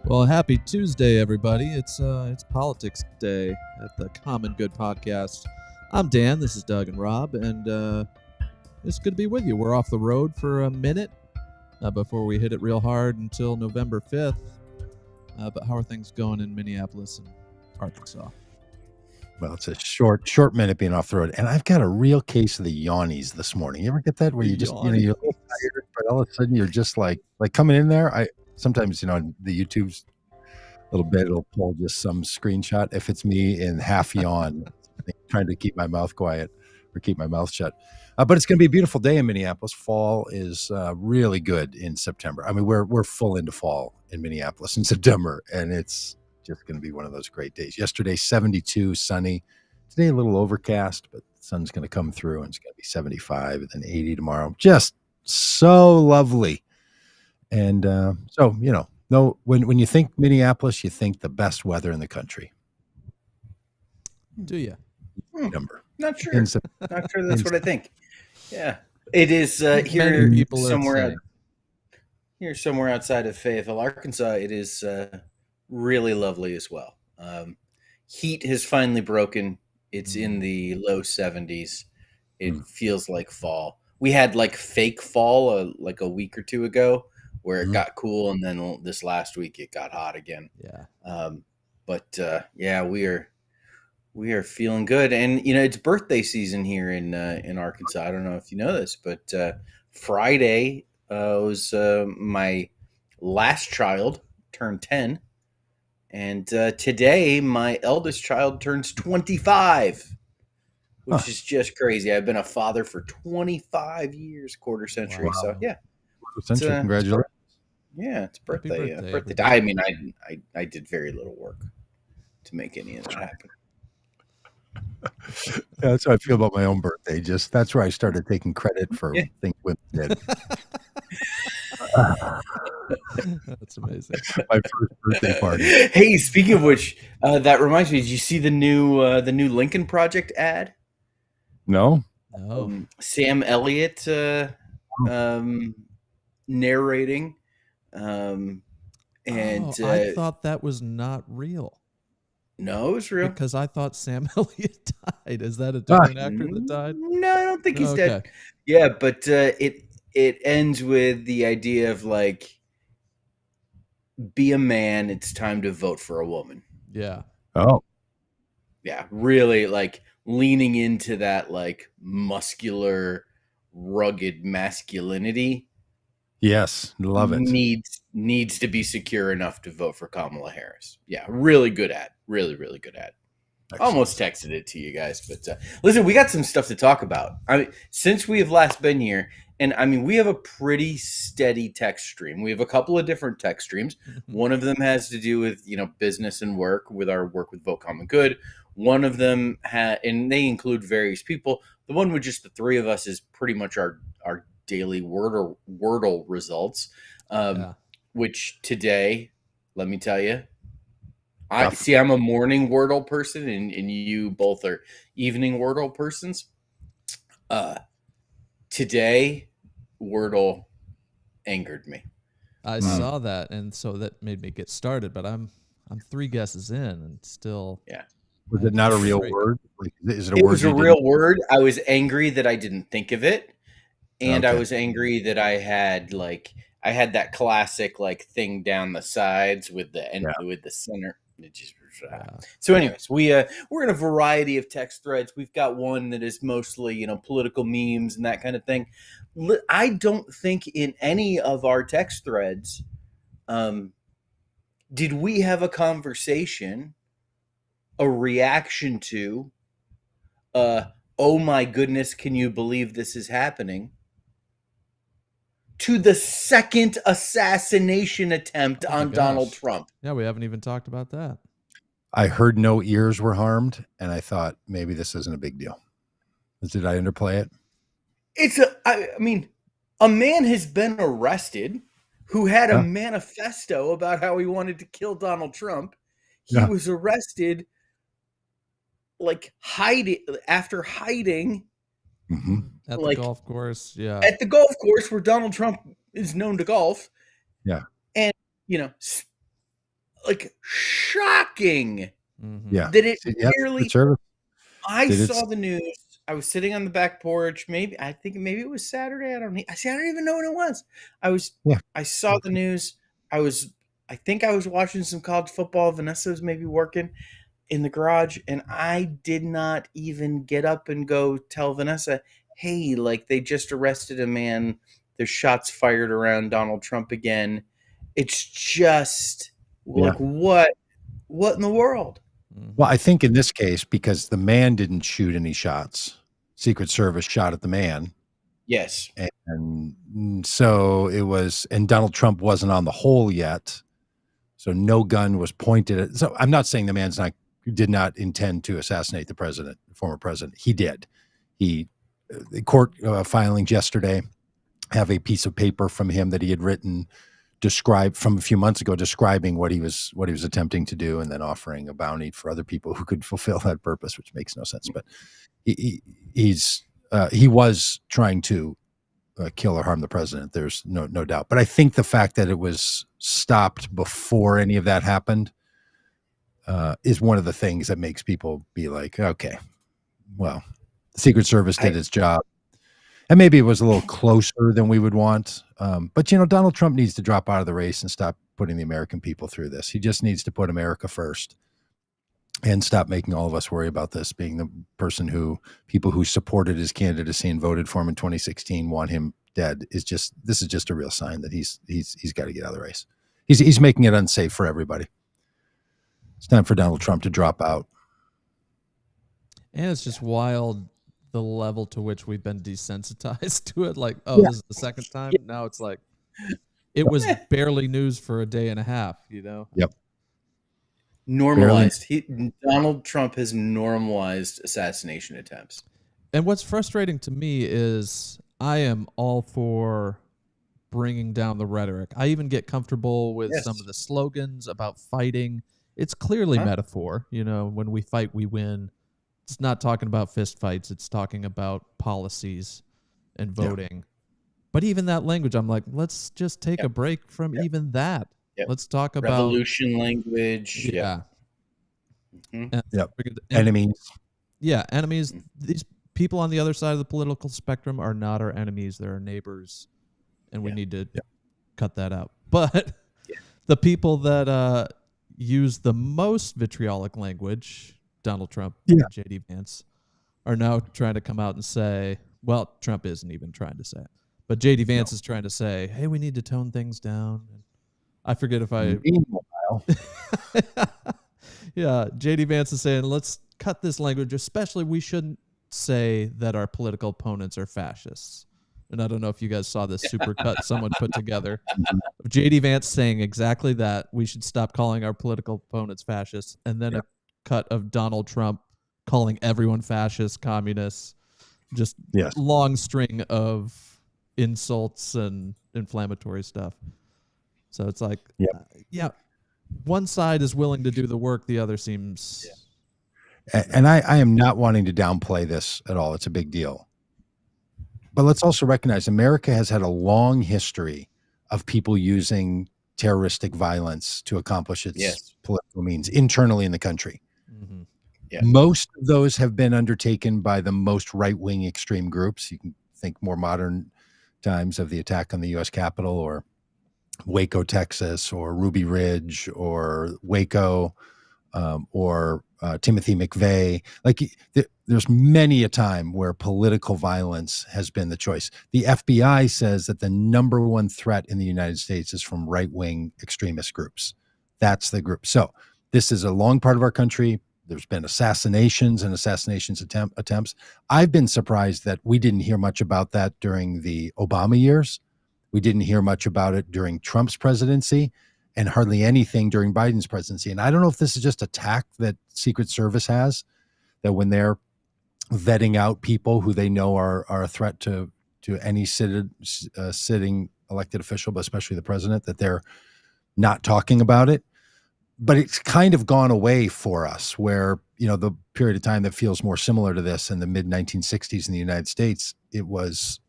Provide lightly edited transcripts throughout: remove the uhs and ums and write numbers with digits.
Well, happy Tuesday, everybody. It's Politics Day at the Common Good Podcast. I'm Dan. This is Doug and Rob, and it's good to be with you. We're off the road for a minute before we hit it real hard until November 5th. But how are things going in Minneapolis and Arkansas? Well, it's a short minute being off the road, and I've got a real case of the yawnies this morning. You ever get that where you just, you're a little tired, but all of a sudden you're just like coming in there. I sometimes, the YouTube's little bit, it'll pull just some screenshot if it's me in half yawn, trying to keep my mouth quiet or keep my mouth shut. But it's going to be a beautiful day in Minneapolis. Fall is really good in September. I mean, we're full into fall in Minneapolis in September, and it's just going to be one of those great days. Yesterday, 72, sunny. Today, a little overcast, but the sun's going to come through, and it's going to be 75 and then 80 tomorrow. Just so lovely. And when you think Minneapolis, you think the best weather in the country. Do you? Not sure. Not sure that's what I think. Yeah. It is here somewhere outside of Fayetteville, Arkansas. It is really lovely as well. Heat has finally broken. It's in the low 70s. It feels like fall. We had like fake fall like a week or two ago where it got cool, and then this last week it got hot again. Yeah. We are feeling good, and it's birthday season here in Arkansas. I don't know if you know this, but Friday was my last child turned 10. And today, my eldest child turns 25, which is just crazy. I've been a father for 25 years, quarter century. Wow. So, yeah. Quarter century, congratulations. Yeah, it's birthday. I mean, I did very little work to make any of that happen. Yeah, that's how I feel about my own birthday. That's where I started taking credit for things women did. That's amazing. My first birthday party. Hey, speaking of which, that reminds me. Did you see the new Lincoln Project ad? No. Sam Elliott narrating, and I thought that was not real. No, it was real. Because I thought Sam Elliott died. Is that a different actor that died? No, I don't think he's dead. Yeah, but it ends with the idea of like, be a man, it's time to vote for a woman. Yeah. Oh. Yeah, really like leaning into that like muscular, rugged masculinity. Yes, love it. Needs to be secure enough to vote for Kamala Harris. Yeah, really good ad. Really, really good ad. Excellent. Almost texted it to you guys, but listen, we got some stuff to talk about. I mean, since we have last been here, and I mean, we have a pretty steady text stream. We have a couple of different text streams. One of them has to do with business and work, with our work with Vote Common Good. One of them and they include various people. The one with just the three of us is pretty much our daily Wordle results. Which today, let me tell you, I'm a morning Wordle person, and you both are evening Wordle persons. Today, Wordle angered me. I saw that, and so that made me get started. But I'm 3 guesses in, and still. Yeah. Was it not a real word? Like, is it a word? It was a real word. I was angry that I didn't think of it, and I was angry that I had that classic like thing down the sides with the with the center. So anyways, we're in a variety of text threads. We've got one that is mostly political memes and that kind of thing. I don't think in any of our text threads did we have a conversation, a reaction to oh my goodness, can you believe this is happening, to the second assassination attempt on Donald Trump. Yeah, we haven't even talked about that. I heard no ears were harmed, and I thought maybe this isn't a big deal. Did I underplay it? I mean, a man has been arrested who had a manifesto about how he wanted to kill Donald Trump. He was arrested like hiding at the golf course. Yeah. At the golf course where Donald Trump is known to golf. Yeah. And, like shocking Yeah. that it Yeah, barely. Secret Service I did saw the news. I was sitting on the back porch. Maybe it was Saturday. I don't even know when it was. Yeah. I saw the news. I think I was watching some college football. Vanessa was maybe working in the garage, and I did not even get up and go tell Vanessa, hey, like they just arrested a man. There's shots fired around Donald Trump again. It's just Yeah. like what in the world? Well, I think in this case, because the man didn't shoot any shots, Secret Service shot at the man. Yes. And so it was, and Donald Trump wasn't on the hole yet. So no gun was pointed at. So I'm not saying the man's did not intend to assassinate the president, former president. He did. The court filings yesterday have a piece of paper from him that he had written from a few months ago, describing what he was attempting to do, and then offering a bounty for other people who could fulfill that purpose, which makes no sense. But he was trying to kill or harm the president. There's no doubt. But I think the fact that it was stopped before any of that happened is one of the things that makes people be like, okay, well, the Secret Service did its job. And maybe it was a little closer than we would want. But, Donald Trump needs to drop out of the race and stop putting the American people through this. He just needs to put America first and stop making all of us worry about this, being the person who people who supported his candidacy and voted for him in 2016 want him dead. This is just a real sign that he's got to get out of the race. He's making it unsafe for everybody. It's time for Donald Trump to drop out. And it's just wild the level to which we've been desensitized to it. Like, this is the second time. Now it's like it was barely news for a day and a half, Yep. Normalized. Donald Trump has normalized assassination attempts. And what's frustrating to me is I am all for bringing down the rhetoric. I even get comfortable with some of the slogans about fighting. It's clearly metaphor. When we fight, we win. It's not talking about fist fights. It's talking about policies and voting. Yeah. But even that language, I'm like, let's just take a break from even that. Yep. Let's talk about revolution language. Yeah. Mm-hmm. Enemies. Yeah, enemies. These people on the other side of the political spectrum are not our enemies. They're our neighbors. And we need to cut that out. But the people that use the most vitriolic language, Donald Trump and J.D. Vance, are now trying to come out and say, well, Trump isn't even trying to say it, but J.D. Vance is trying to say, hey, we need to tone things down. And I forget if I... Yeah, J.D. Vance is saying, let's cut this language, especially we shouldn't say that our political opponents are fascists. And I don't know if you guys saw this super cut someone put together. J.D. Vance saying exactly that. We should stop calling our political opponents fascists. And then a cut of Donald Trump calling everyone fascist, communists, just long string of insults and inflammatory stuff. So it's like, one side is willing to do the work, the other seems... And I am not wanting to downplay this at all. It's a big deal. But let's also recognize America has had a long history of people using terroristic violence to accomplish its political means internally in the country. Mm-hmm. Yeah. Most of those have been undertaken by the most right-wing extreme groups. You can think more modern times of the attack on the U.S. Capitol, or Waco, Texas, or Ruby Ridge, or Waco, or Timothy McVeigh. Like there's many a time where political violence has been the choice. The FBI says that the number one threat in the United States is from right-wing extremist groups. That's the group. So this is a long part of our country. There's been assassinations and attempts. I've been surprised that we didn't hear much about that during the Obama years. We didn't hear much about it during Trump's presidency, and hardly anything during Biden's presidency. And I don't know if this is just a tact that Secret Service has, that when they're vetting out people who they know are a threat to any sitting elected official, but especially the president, that they're not talking about it. But it's kind of gone away for us, where, the period of time that feels more similar to this in the mid 1960s in the United States, it was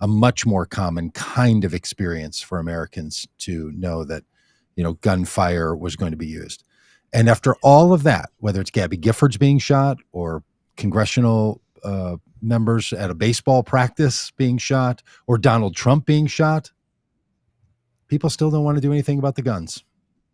a much more common kind of experience for Americans to know that, gunfire was going to be used. And after all of that, whether it's Gabby Giffords being shot or congressional members at a baseball practice being shot or Donald Trump being shot, people still don't want to do anything about the guns.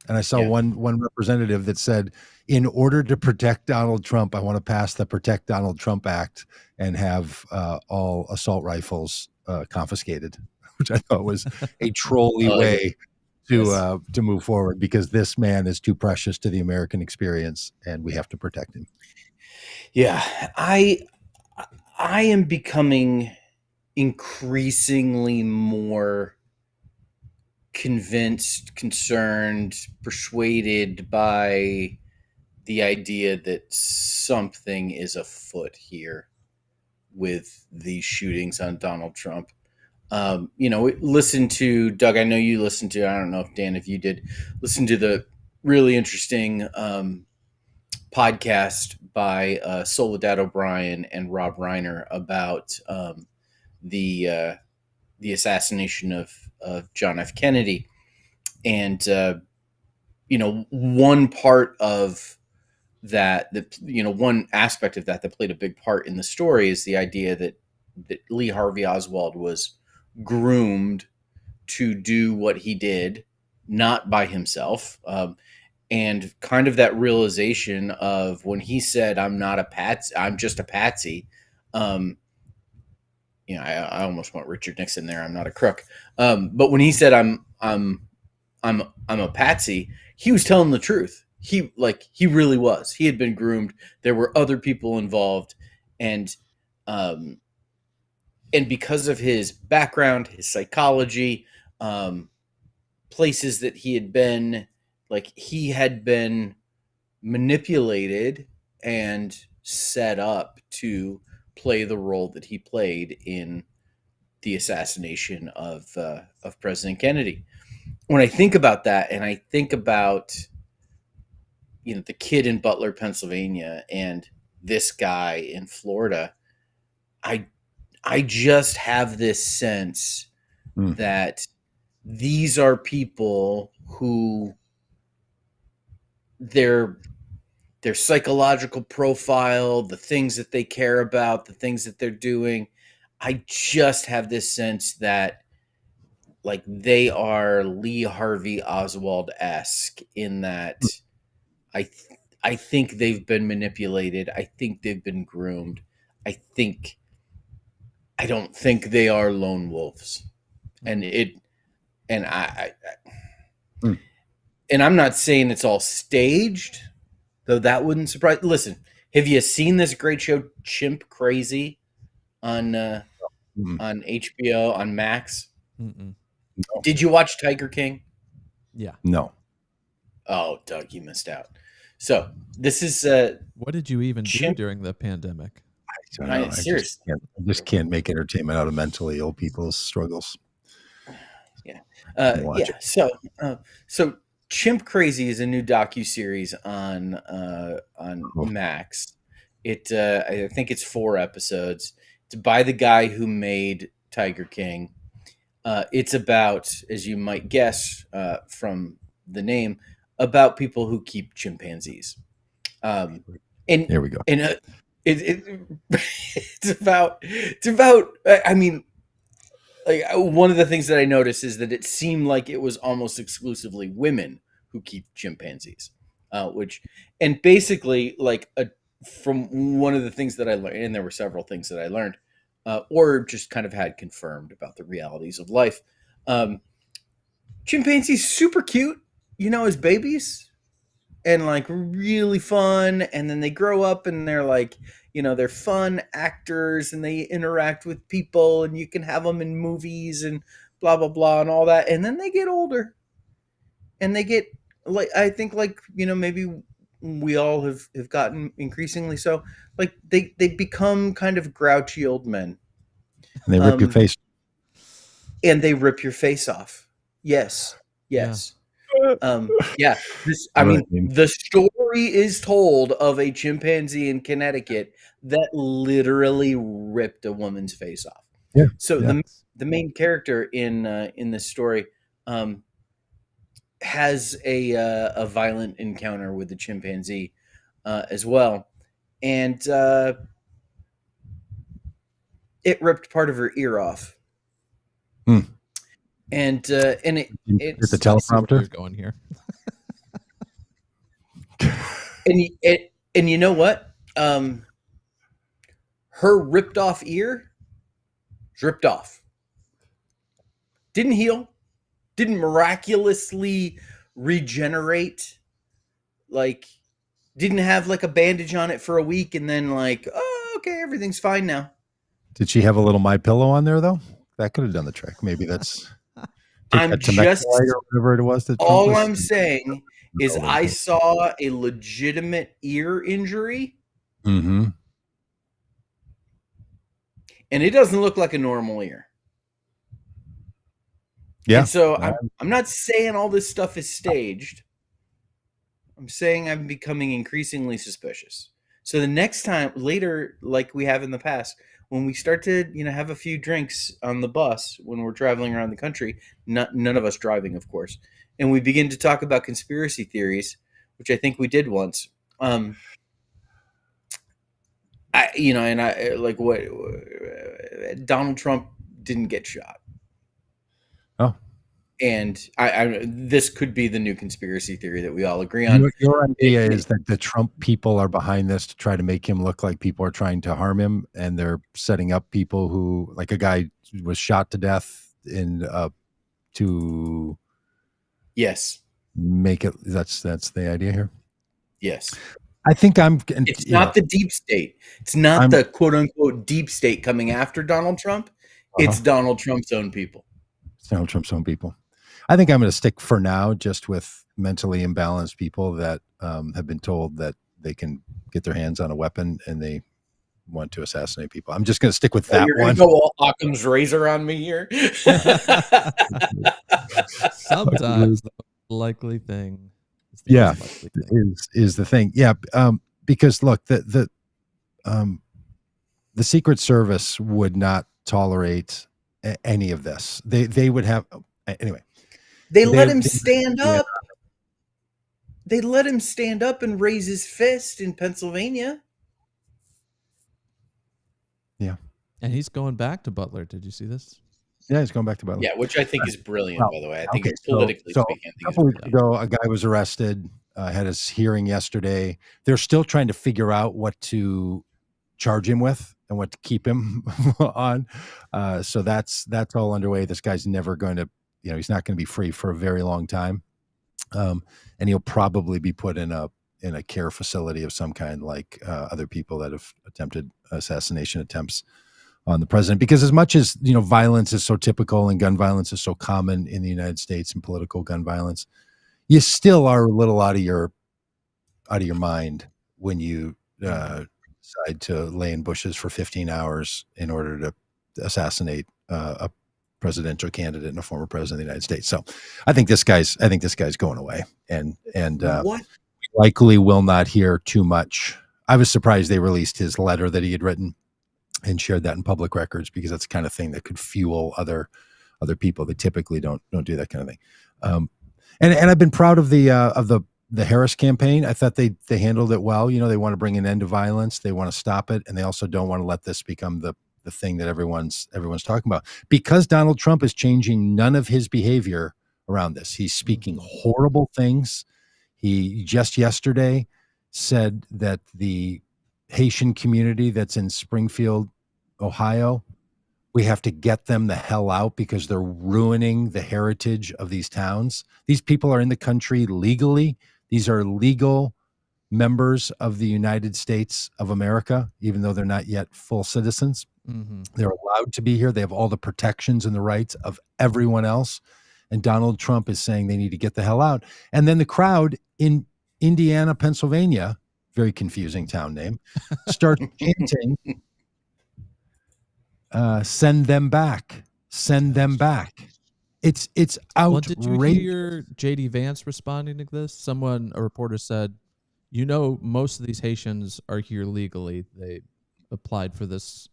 And I saw one representative that said, in order to protect Donald Trump, I want to pass the Protect Donald Trump Act and have all assault rifles confiscated, which I thought was a trolly way to move forward, because this man is too precious to the American experience and we have to protect him. Yeah, I am becoming increasingly more convinced, concerned, persuaded by the idea that something is afoot here with these shootings on Donald Trump. Listen to Doug. I know you listened to, I don't know if Dan, if you did listen to the really interesting podcast by Soledad O'Brien and Robb Reiner about the assassination of John F. Kennedy. And, one part of that, one aspect of that played a big part in the story is the idea that Lee Harvey Oswald was groomed to do what he did, not by himself. And kind of that realization of when he said, I'm just a patsy. I almost want Richard Nixon there. I'm not a crook. But when he said, I'm a patsy, he was telling the truth. He really was. He had been groomed. There were other people involved. And because of his background, his psychology, places that he had been, he had been manipulated and set up to play the role that he played in the assassination of President Kennedy. When I think about that, and I think about the kid in Butler, Pennsylvania, and this guy in Florida, I just have this sense that these are people who their psychological profile, the things that they care about, the things that they're doing, I just have this sense that they are Lee Harvey Oswald-esque in that I think they've been manipulated. I think they've been groomed. I don't think they are lone wolves. And I'm not saying it's all staged, though that wouldn't surprise. Listen, have you seen this great show Chimp Crazy on HBO on Max? Mm-mm. Did you watch Tiger King? Yeah. No. Oh, Doug, you missed out. So this is what did you even do during the pandemic? I don't know. I just can't make entertainment out of mentally ill people's struggles. Yeah. So Chimp Crazy is a new docuseries on Max. I think it's 4 episodes. It's by the guy who made Tiger King. It's about, as you might guess from the name, about people who keep chimpanzees. And there we go. And it's about. I mean, one of the things that I noticed is that it seemed like it was almost exclusively women who keep chimpanzees, and basically from one of the things that I learned, and there were several things that I learned, or just kind of had confirmed about the realities of life. Chimpanzees super cute, as babies, and really fun, and then they grow up and they're they're fun actors and they interact with people and you can have them in movies and blah blah blah and all that, and then they get older and they get I think maybe we all have gotten increasingly so, they become kind of grouchy old men. And they rip your face. And they rip your face off. Yes. Yeah. The story is told of a chimpanzee in Connecticut that literally ripped a woman's face off. Yeah. So the main character in this story has a violent encounter with the chimpanzee as well, and it ripped part of her ear off. And Hit the it's I see where teleprompter. you're going here. and you know what? Her ripped off ear is ripped off. Didn't heal. Didn't miraculously regenerate. Like, didn't have like a bandage on it for a week and then like, oh, okay, everything's fine now. Did she have a little My Pillow on there though? That could have done the trick. Maybe that's. I'm just or whatever it was. That all I'm saying is I saw a legitimate ear injury, Mm-hmm. and it doesn't look like a normal ear. Yeah. And so I'm not saying all this stuff is staged. I'm saying I'm becoming increasingly suspicious. So the next time, later, like we have in the past, when we start to, have a few drinks on the bus when we're traveling around the country, none of us driving, of course, and we begin to talk about conspiracy theories, which I think we did once. Donald Trump didn't get shot. Oh. And this could be the new conspiracy theory that we all agree on. Your idea is that the Trump people are behind this to try to make him look like people are trying to harm him, and they're setting up people who, like a guy was shot to death to yes, make it. That's the idea here. Yes, I think it's not the deep state. It's not the quote unquote deep state coming after Donald Trump. It's Donald Trump's own people. It's Donald Trump's own people. I think I'm going to stick for now just with mentally imbalanced people that have been told that they can get their hands on a weapon and they want to assassinate people. I'm just going to stick with that you're one. Go all Occam's razor on me here. Sometimes the likely thing. Is the thing. Yeah, because look, the Secret Service would not tolerate any of this. They would have anyway. They let him stand up. They let him stand up and raise his fist in Pennsylvania. Yeah. And he's going back to Butler. Did you see this? Yeah, he's going back to Butler. Yeah, which I think is brilliant, by the way. I think it's politically speaking. A couple weeks ago, a guy was arrested, had his hearing yesterday. They're still trying to figure out what to charge him with and what to keep him on. So that's all underway. This guy's never going to, he's not going to be free for a very long time. And he'll probably be put in a care facility of some kind, like other people that have attempted assassination attempts on the president. Because as much as, violence is so typical and gun violence is so common in the United States and political gun violence, you still are a little out of your mind when you decide to lay in bushes for 15 hours in order to assassinate a presidential candidate and a former president of the United States. So I think this guy's going away, and likely will not hear too much. I was surprised they released his letter that he had written and shared that in public records, because that's the kind of thing that could fuel other people. They typically don't do that kind of thing. And I've been proud of the Harris campaign. I thought they handled it well. They want to bring an end to violence. They want to stop it, and they also don't want to let this become the thing that everyone's talking about, because Donald Trump is changing none of his behavior around this. He's speaking horrible things. He just yesterday said that the Haitian community that's in Springfield, Ohio, we have to get them the hell out because they're ruining the heritage of these towns. These people are in the country legally. These are legal members of the United States of America, even though they're not yet full citizens. Mm-hmm. They're allowed to be here. They have all the protections and the rights of everyone else. And Donald Trump is saying they need to get the hell out. And then the crowd in Indiana, Pennsylvania, very confusing town name, starts chanting, send them back, send them back. It's outrageous. Well, did you hear J.D. Vance responding to this? A reporter said, most of these Haitians are here legally. They applied for this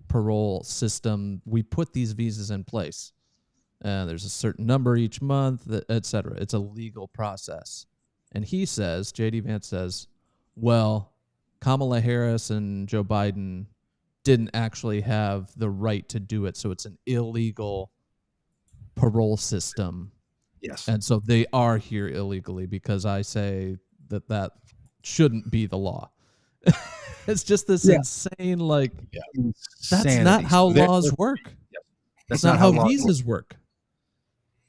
parole system. We put these visas in place. There's a certain number each month, etc. It's a legal process. And he says, J.D. Vance says, well, Kamala Harris and Joe Biden didn't actually have the right to do it, so it's an illegal parole system. Yes. And so they are here illegally because I say that shouldn't be the law. It's just this insane, like, that's not how laws work. That's not how visas work.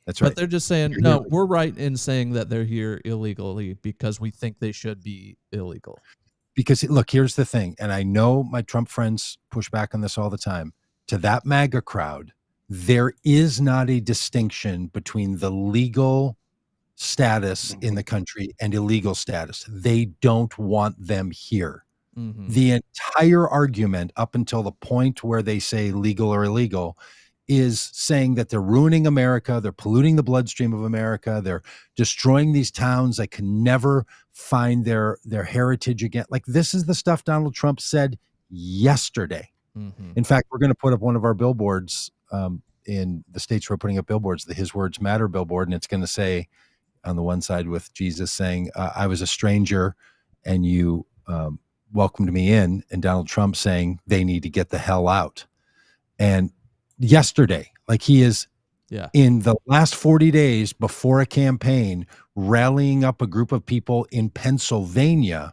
That's right. But they're just saying, no, we're right in saying that they're here illegally because we think they should be illegal. Because, look, here's the thing, and I know my Trump friends push back on this all the time. To that MAGA crowd, there is not a distinction between the legal status in the country and illegal status. They don't want them here. Mm-hmm. The entire argument up until the point where they say legal or illegal is saying that they're ruining America, they're polluting the bloodstream of America, they're destroying these towns that can never find their heritage again. Like, this is the stuff Donald Trump said yesterday. Mm-hmm. In fact, we're going to put up one of our billboards in the states we're putting up billboards, the His Words Matter billboard, and it's going to say on the one side with Jesus saying, I was a stranger and you welcomed me in, and Donald Trump saying they need to get the hell out. And yesterday, like, he is in the last 40 days before a campaign rallying up a group of people in Pennsylvania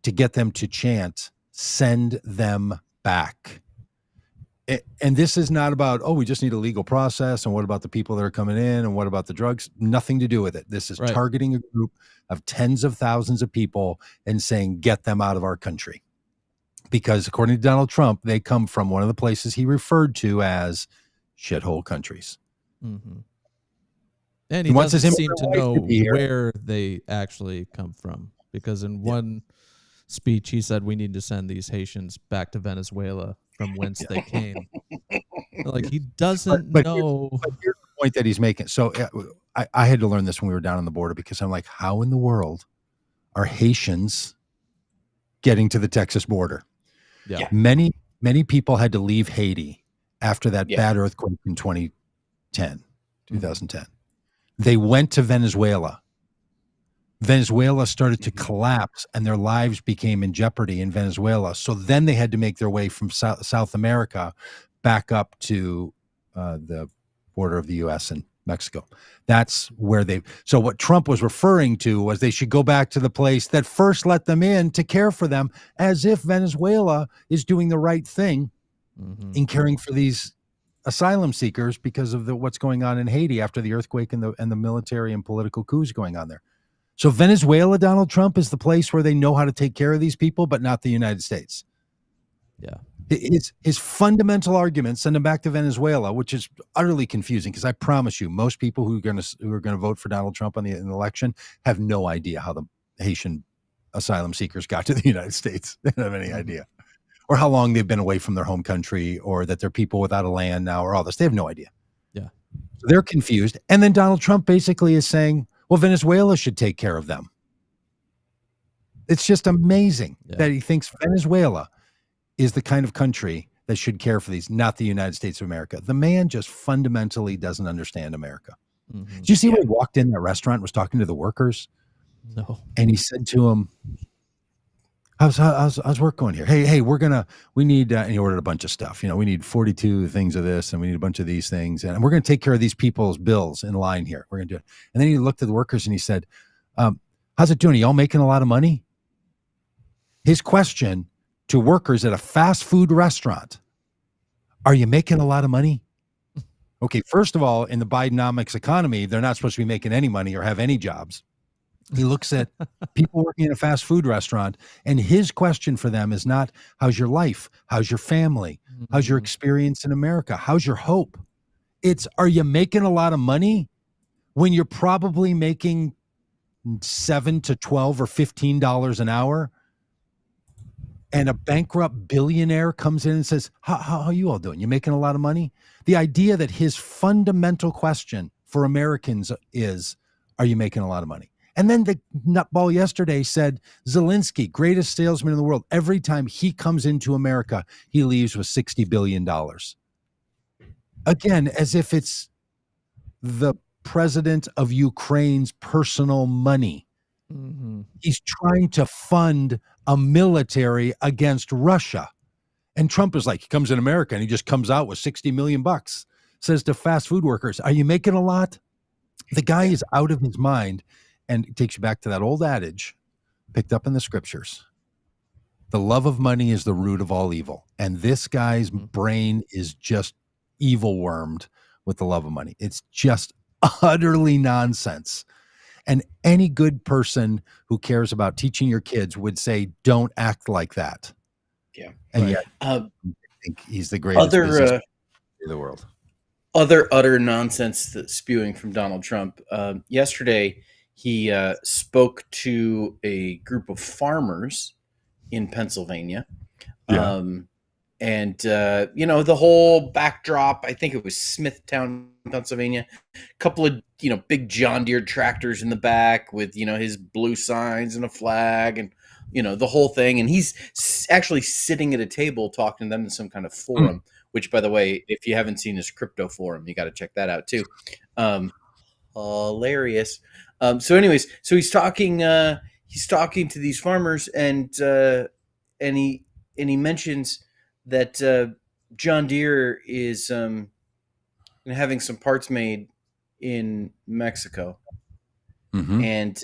to get them to chant, send them back. And this is not about, oh, we just need a legal process, and what about the people that are coming in, and what about the drugs? Nothing to do with it. This is targeting a group of tens of thousands of people and saying, get them out of our country. Because according to Donald Trump, they come from one of the places he referred to as shithole countries. Mm-hmm. And he doesn't seem to know where they actually come from, because in one speech he said we need to send these Haitians back to Venezuela from whence they came. Like, he doesn't know. But here's the point that he's making. So I had to learn this when we were down on the border, because I'm like, how in the world are Haitians getting to the Texas border? Yeah. Many people had to leave Haiti after that bad earthquake in 2010. They went to Venezuela. Venezuela started to collapse and their lives became in jeopardy in Venezuela. So then they had to make their way from South America back up to the border of the U.S. and Mexico. That's where so what Trump was referring to was they should go back to the place that first let them in to care for them, as if Venezuela is doing the right thing in caring for these asylum seekers because of what's going on in Haiti after the earthquake and the military and political coups going on there. So Venezuela, Donald Trump, is the place where they know how to take care of these people, but not the United States. Yeah. His fundamental argument, send them back to Venezuela, which is utterly confusing, because I promise you, most people who are going to vote for Donald Trump in the election have no idea how the Haitian asylum seekers got to the United States. They don't have any idea. Or how long they've been away from their home country, or that they're people without a land now, or all this. They have no idea. Yeah. So they're confused. And then Donald Trump basically is saying, well, Venezuela should take care of them. It's just amazing that he thinks Venezuela is the kind of country that should care for these, not the United States of America. The man just fundamentally doesn't understand America. Mm-hmm. Did you see when he walked in that restaurant, was talking to the workers? No. And he said to him, how's work going here? Hey, we need, and he ordered a bunch of stuff. We need 42 things of this, and we need a bunch of these things. And we're going to take care of these people's bills in line here. We're going to do it. And then he looked at the workers and he said, how's it doing? Are y'all making a lot of money? His question to workers at a fast food restaurant, are you making a lot of money? Okay, first of all, in the Bidenomics economy, they're not supposed to be making any money or have any jobs. He looks at people working in a fast food restaurant, and his question for them is not, how's your life? How's your family? How's your experience in America? How's your hope? It's, are you making a lot of money when you're probably making $7 to $12 or $15 an hour? And a bankrupt billionaire comes in and says, how are you all doing? You making a lot of money? The idea that his fundamental question for Americans is, are you making a lot of money? And then the nutball yesterday said, Zelensky, greatest salesman in the world. Every time he comes into America, he leaves with $60 billion. Again, as if it's the president of Ukraine's personal money. Mm-hmm. He's trying to fund a military against Russia. And Trump is like, he comes in America and he just comes out with $60 million, says to fast food workers, are you making a lot? The guy is out of his mind. And it takes you back to that old adage picked up in the scriptures. The love of money is the root of all evil. And this guy's brain is just evil wormed with the love of money. It's just utterly nonsense. And any good person who cares about teaching your kids would say, don't act like that. Yeah. And yet, I think he's the greatest businessman in the world. Other utter nonsense that's spewing from Donald Trump. Yesterday, he spoke to a group of farmers in Pennsylvania. Yeah. And the whole backdrop, I think it was Smithtown, Pennsylvania, a couple of, big John Deere tractors in the back with, his blue signs and a flag and, the whole thing. And he's actually sitting at a table talking to them in some kind of forum, which, by the way, if you haven't seen his crypto forum, you got to check that out too. Hilarious. So he's talking to these farmers and he mentions that John Deere is having some parts made in Mexico, and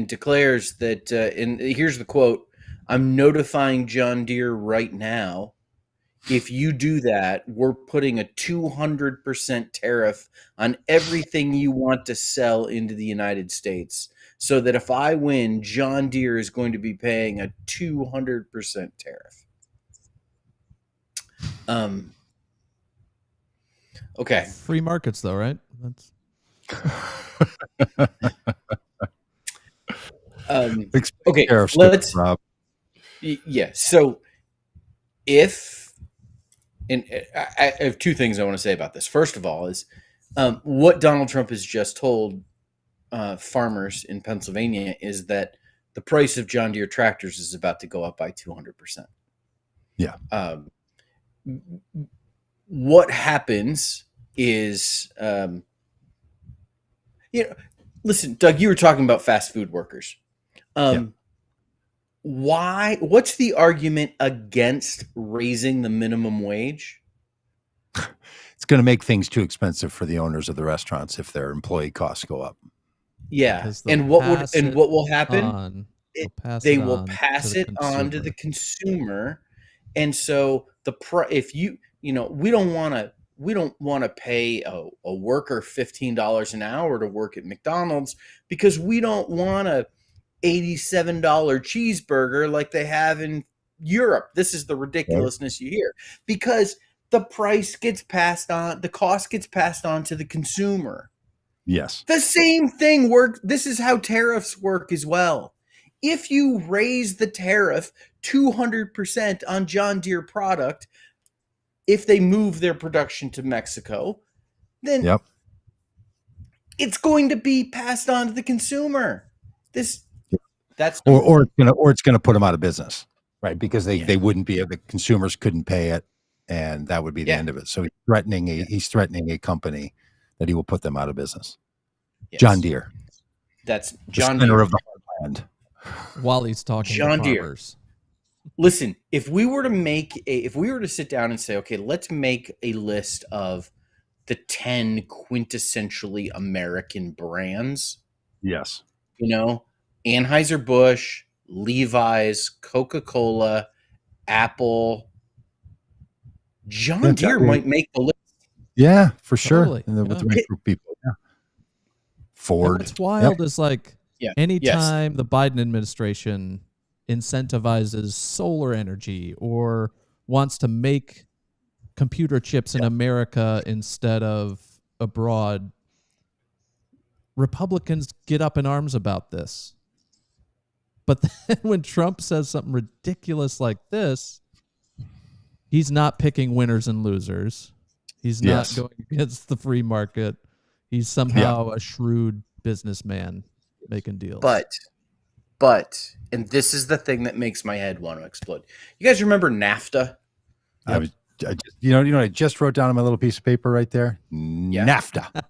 declares that. And here's the quote: "I'm notifying John Deere right now. If you do that, we're putting a 200% tariff on everything you want to sell into the United States. So that if I win, John Deere is going to be paying a 200% tariff." Okay. Free markets, though, right? That's okay. Let's. Rob. Yeah. So, and I have two things I want to say about this. First of all, is what Donald Trump has just told farmers in Pennsylvania is that the price of John Deere tractors is about to go up by 200%. Yeah. What happens is, listen, Doug, you were talking about fast food workers. What's the argument against raising the minimum wage? It's going to make things too expensive for the owners of the restaurants if their employee costs go up. Yeah. And what will happen? They will pass it on to the consumer. And so if we don't want to pay a worker $15 an hour to work at McDonald's because we don't want a $87 cheeseburger like they have in Europe. This is the ridiculousness you hear because the price gets passed on, the cost gets passed on to the consumer. Yes. The same thing works. This is how tariffs work as well. If you raise the tariff 200% on John Deere product, if they move their production to Mexico, then it's going to be passed on to the consumer. Or it's gonna put them out of business, right? Because they wouldn't be, the consumers couldn't pay it, and that would be the end of it. So he's threatening a company that he will put them out of business. Yes. John Deere. That's John Deere of the heartland. While he's talking John to Deere. farmers. Listen, if we were to sit down and say, okay, let's make a list of the 10 quintessentially American brands. Yes. Anheuser-Busch, Levi's, Coca-Cola, Apple. John Deere might make the list. Yeah, for sure. Totally. And with the right group of people. Yeah. Ford. What's wild is anytime the Biden administration incentivizes solar energy or wants to make computer chips in America instead of abroad, Republicans get up in arms about this. But then when Trump says something ridiculous like this, he's not picking winners and losers. He's not going against the free market. He's somehow a shrewd businessman making deals. But, and this is the thing that makes my head want to explode. You guys remember NAFTA? I just wrote down on my little piece of paper right there. Yeah. NAFTA.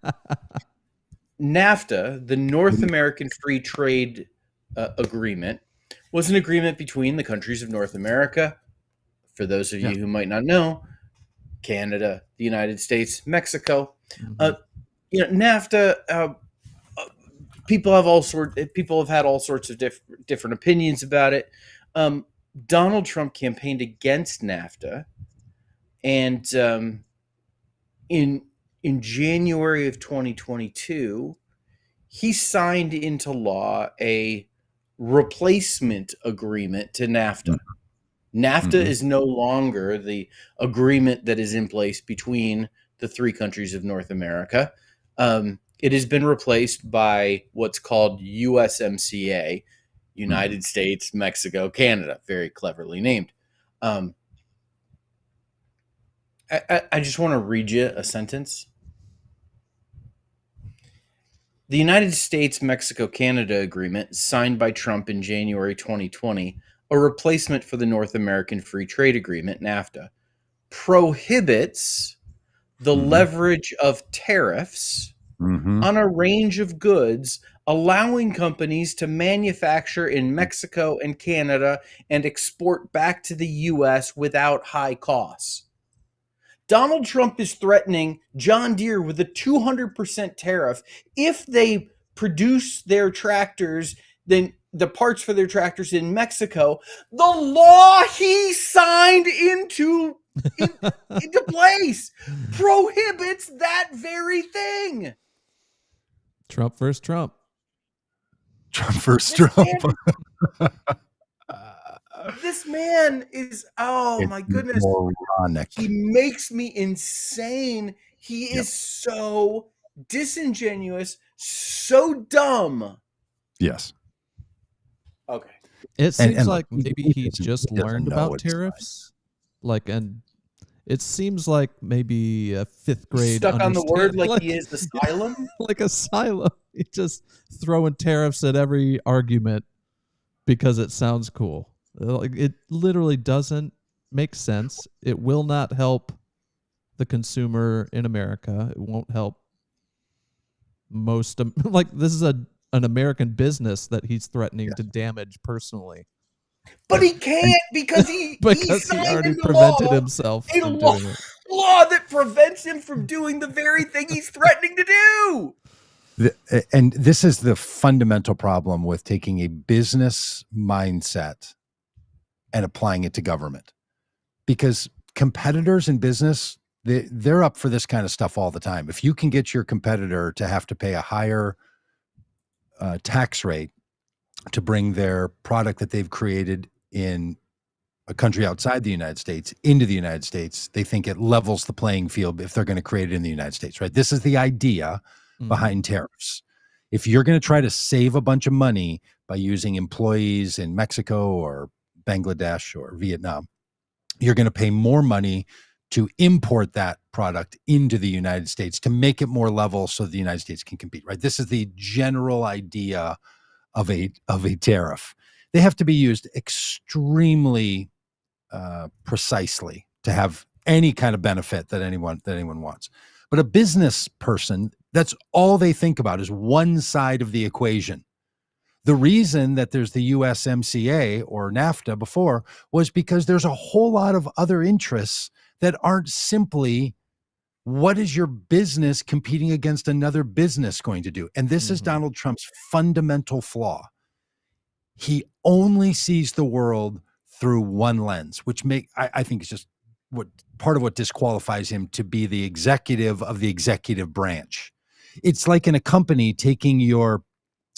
NAFTA, the North American Free Trade Agreement, was an agreement between the countries of North America. For those of you who might not know, Canada, the United States, Mexico. NAFTA. People have had all sorts of different opinions about it. Donald Trump campaigned against NAFTA, and in January of 2022, he signed into law a replacement agreement to NAFTA. NAFTA is no longer the agreement that is in place between the three countries of North America. It has been replaced by what's called USMCA, United States, Mexico, Canada, very cleverly named. I just want to read you a sentence. The United States-Mexico-Canada Agreement, signed by Trump in January 2020, a replacement for the North American Free Trade Agreement, NAFTA, prohibits the leverage of tariffs on a range of goods, allowing companies to manufacture in Mexico and Canada and export back to the U.S. without high costs. Donald Trump is threatening John Deere with a 200% tariff if they produce their tractors, then the parts for their tractors in Mexico. The law he signed into place prohibits that very thing. Trump versus Trump. Trump versus Trump. This man is, my goodness. Moronic. He makes me insane. He is so disingenuous, so dumb. Yes. Okay. It seems like maybe he just learned about tariffs. And it seems like maybe a fifth grade. Stuck on the word like he is asylum? Like asylum. He's just throwing tariffs at every argument because it sounds cool. It literally doesn't make sense. It will not help the consumer in America. It won't help most. This is an American business that he's threatening to damage personally. But he can't because he already prevented himself from doing it. Law that prevents him from doing the very thing he's threatening to do. And this is the fundamental problem with taking a business mindset and applying it to government, because competitors in business, they're up for this kind of stuff all the time. If you can get your competitor to have to pay a higher tax rate to bring their product that they've created in a country outside the United States into the United States, they think it levels the playing field if they're going to create it in the United States, right? This is the idea behind tariffs. If you're going to try to save a bunch of money by using employees in Mexico or Bangladesh or Vietnam, you're going to pay more money to import that product into the United States to make it more level so the United States can compete, right? This is the general idea of a tariff. They have to be used extremely precisely to have any kind of benefit that anyone wants. But a business person, that's all they think about is one side of the equation. The reason that there's the USMCA or NAFTA before was because there's a whole lot of other interests that aren't simply what is your business competing against another business going to do? And this is Donald Trump's fundamental flaw. He only sees the world through one lens, which I think is just part of what disqualifies him to be the executive of the executive branch. It's like in a company taking your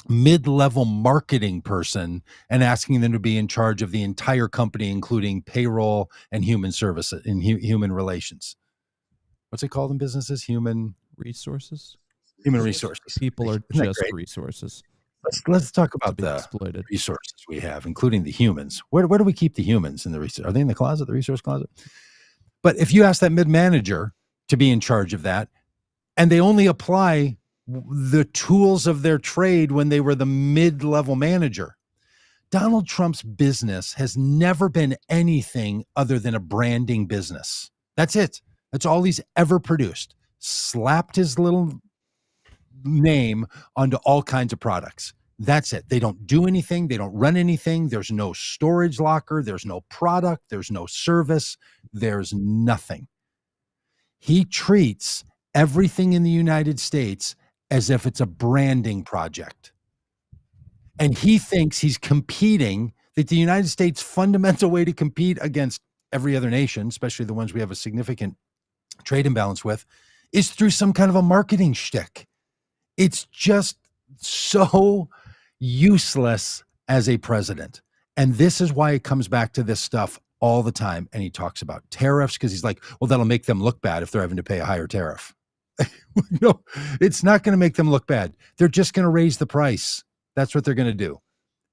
mid-level marketing person and asking them to be in charge of the entire company, including payroll and human services and human relations. What's it called in businesses? Human resources. Human resources. People are just resources. Let's talk about the resources we have, including the humans. Where do we keep the humans in the resource? Are they in the closet, the resource closet? But if you ask that mid-manager to be in charge of that, and they only apply the tools of their trade when they were the mid-level manager, Donald Trump's business has never been anything other than a branding business. That's it. That's all he's ever produced. Slapped his little name onto all kinds of products. That's it. They don't do anything. They don't run anything. There's no storage locker. There's no product. There's no service. There's nothing. He treats everything in the United States as if it's a branding project. And he thinks he's competing, that the United States' fundamental way to compete against every other nation, especially the ones we have a significant trade imbalance with, is through some kind of a marketing shtick. It's just so useless as a president. And this is why it comes back to this stuff all the time. And he talks about tariffs because he's like, well, that'll make them look bad if they're having to pay a higher tariff. No, it's not going to make them look bad. They're just going to raise the price. That's what they're going to do.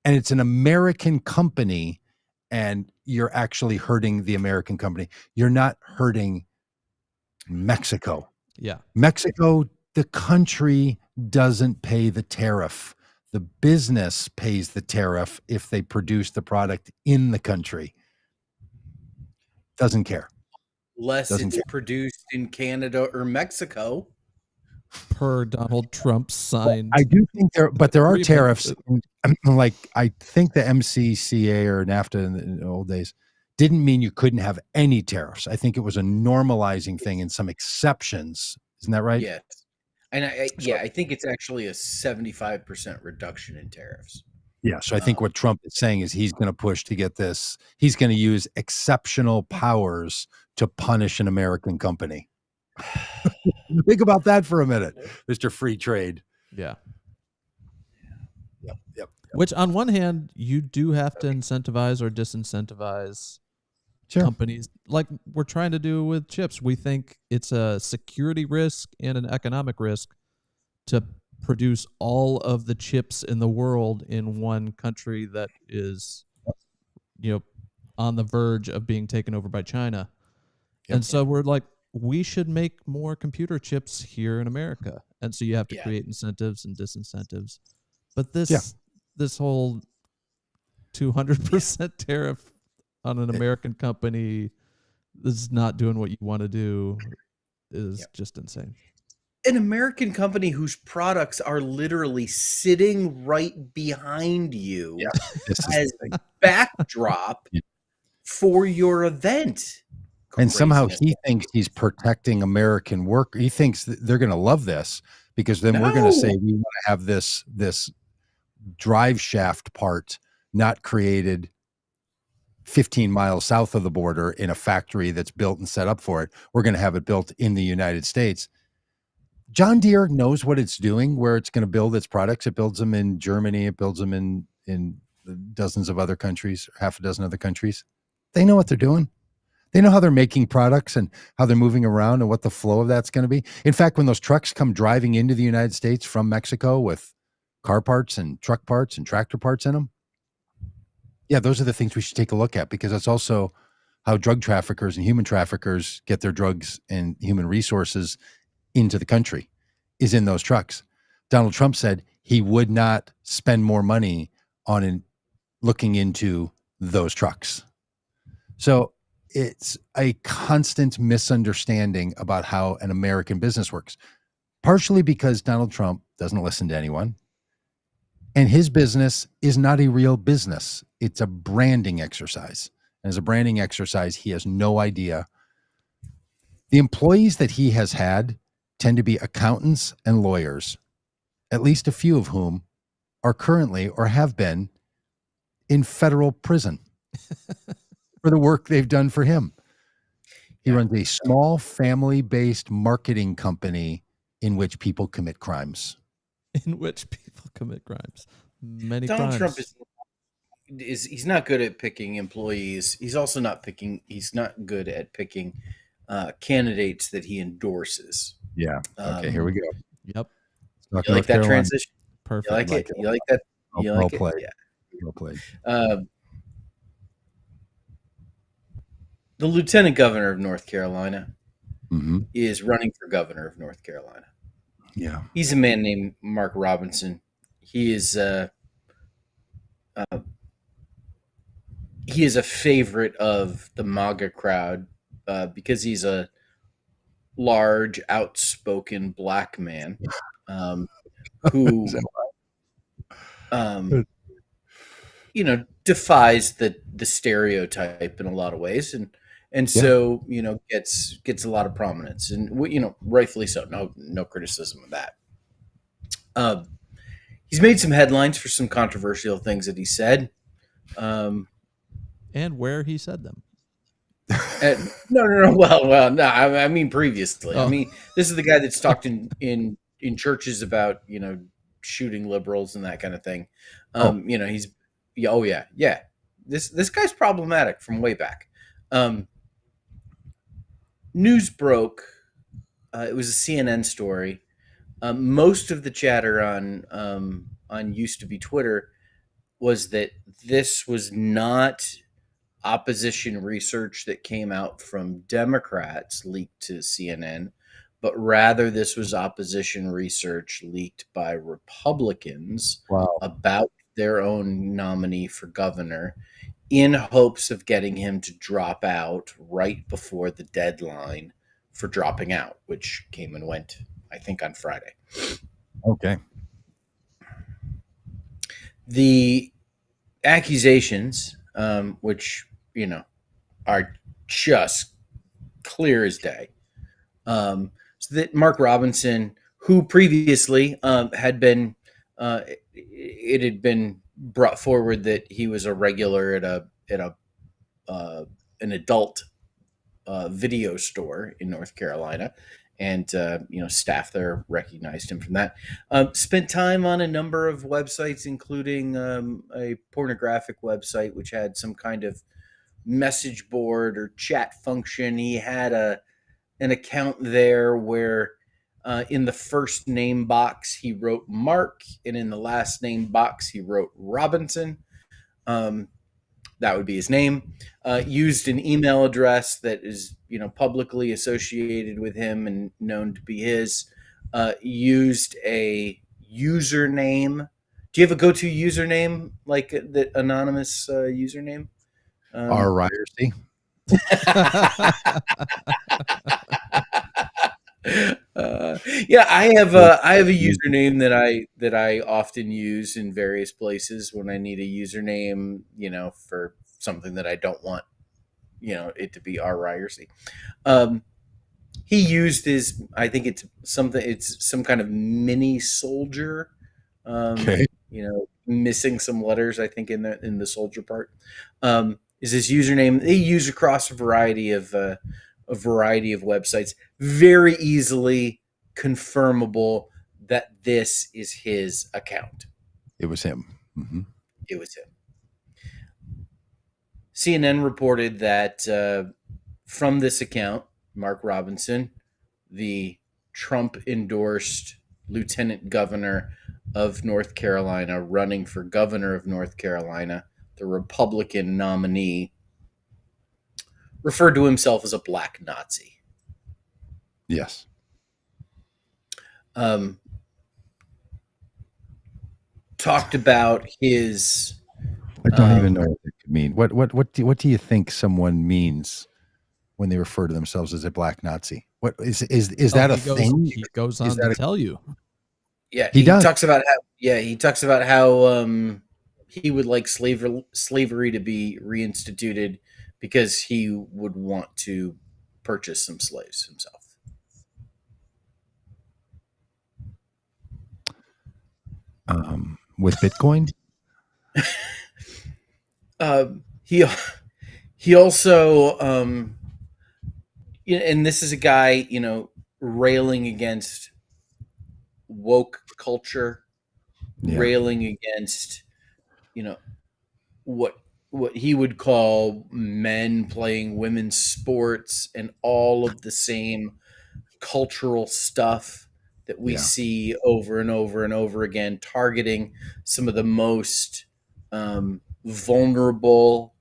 And it's an American company, and you're actually hurting the American company. You're not hurting Mexico. Yeah. Mexico, the country doesn't pay the tariff. The business pays the tariff if they produce the product in the country. Doesn't care. Unless it's produced in Canada or Mexico. Per Donald Trump signed. I do think there are tariffs. Like, I think the MCCA or NAFTA in the old days didn't mean you couldn't have any tariffs. I think it was a normalizing thing and some exceptions. Isn't that right? Yes. And I think it's actually a 75% reduction in tariffs. Yeah. So I think what Trump is saying is he's going to push to get this. He's going to use exceptional powers to punish an American company. Think about that for a minute, Mr. Free Trade. Yeah. Yep. Which, on one hand, you do have to incentivize or disincentivize companies, like we're trying to do with chips. We think it's a security risk and an economic risk to produce all of the chips in the world in one country that is, on the verge of being taken over by China. Yep. And so we're like, we should make more computer chips here in America. And so you have to create incentives and disincentives. But this whole 200% tariff on an American company that's not doing what you want to do is just insane. An American company whose products are literally sitting right behind you as backdrop for your event. And somehow he thinks he's protecting American work. He thinks that they're going to love this because then we're going to say we want to have this drive shaft part not created 15 miles south of the border in a factory that's built and set up for it. We're going to have it built in the United States. John Deere knows what it's doing, where it's going to build its products. It builds them in Germany. It builds them in dozens of other countries, half a dozen other countries. They know what they're doing. They know how they're making products and how they're moving around and what the flow of that's going to be. In fact, when those trucks come driving into the United States from Mexico with car parts and truck parts and tractor parts in them, those are the things we should take a look at, because that's also how drug traffickers and human traffickers get their drugs and human resources into the country, is in those trucks. Donald Trump said he would not spend more money on looking into those trucks. So it's a constant misunderstanding about how an American business works, partially because Donald Trump doesn't listen to anyone. And his business is not a real business. It's a branding exercise. And as a branding exercise, he has no idea. The employees that he has had tend to be accountants and lawyers, at least a few of whom are currently or have been in federal prison for the work they've done for him. He runs a small family-based marketing company in which people commit crimes. Many Donald crimes. Trump he's not good at picking employees. He's also not good at picking candidates that he endorses. Yeah. Okay, here we go. Yep. You like that transition? Perfect. You like it? You like that? You like Well it? played. Yeah. Well played. The lieutenant governor of North Carolina is running for governor of North Carolina. Yeah. He's a man named Mark Robinson. He is a favorite of the MAGA crowd because he's a large, outspoken black man who, defies the stereotype in a lot of ways, and so gets a lot of prominence, and rightfully so. No criticism of that. He's made some headlines for some controversial things that he said, and where he said them. No. Well, no. I mean previously. Oh. I mean, this is the guy that's talked in churches about shooting liberals and that kind of thing. He's yeah. This guy's problematic from way back. News broke. It was a CNN story. Most of the chatter on used to be Twitter was that this was not opposition research that came out from Democrats leaked to CNN, but rather this was opposition research leaked by Republicans about their own nominee for governor, in hopes of getting him to drop out right before the deadline for dropping out, which came and went, I think, on Friday. Okay. The accusations, which are just clear as day, so that Mark Robinson, who previously had been, it had been brought forward that he was a regular at an adult video store in North Carolina, and staff there recognized him from that. Spent time on a number of websites, including a pornographic website which had some kind of message board or chat function. He had an account there where in the first name box he wrote Mark, and in the last name box he wrote Robinson. That would be his name. Used an email address that is publicly associated with him and known to be his. Used a username. Do you have a go-to username, like the anonymous username? Ryerse. Yeah, I have a username that I often use in various places when I need a username, for something that I don't want, it to be Ryerse. He used his, I think it's some kind of mini soldier. Okay. Missing some letters, I think, in the soldier part. Is his username. They use across a variety of websites, very easily confirmable that this is his account. It was him. Mm-hmm. It was him. CNN reported that from this account, Mark Robinson, the Trump-endorsed lieutenant governor of North Carolina, running for governor of North Carolina, the Republican nominee, referred to himself as a black Nazi. Yes. Talked about his. I don't even know what it could mean. What do you think someone means when they refer to themselves as a black Nazi? What is that a thing? He goes on to tell you. Yeah, he talks about how. Yeah, he talks about how he would like slavery to be reinstituted because he would want to purchase some slaves himself. With Bitcoin? He also and this is a guy, railing against woke culture, railing against, what he would call men playing women's sports and all of the same cultural stuff that we see over and over and over again, targeting some of the most vulnerable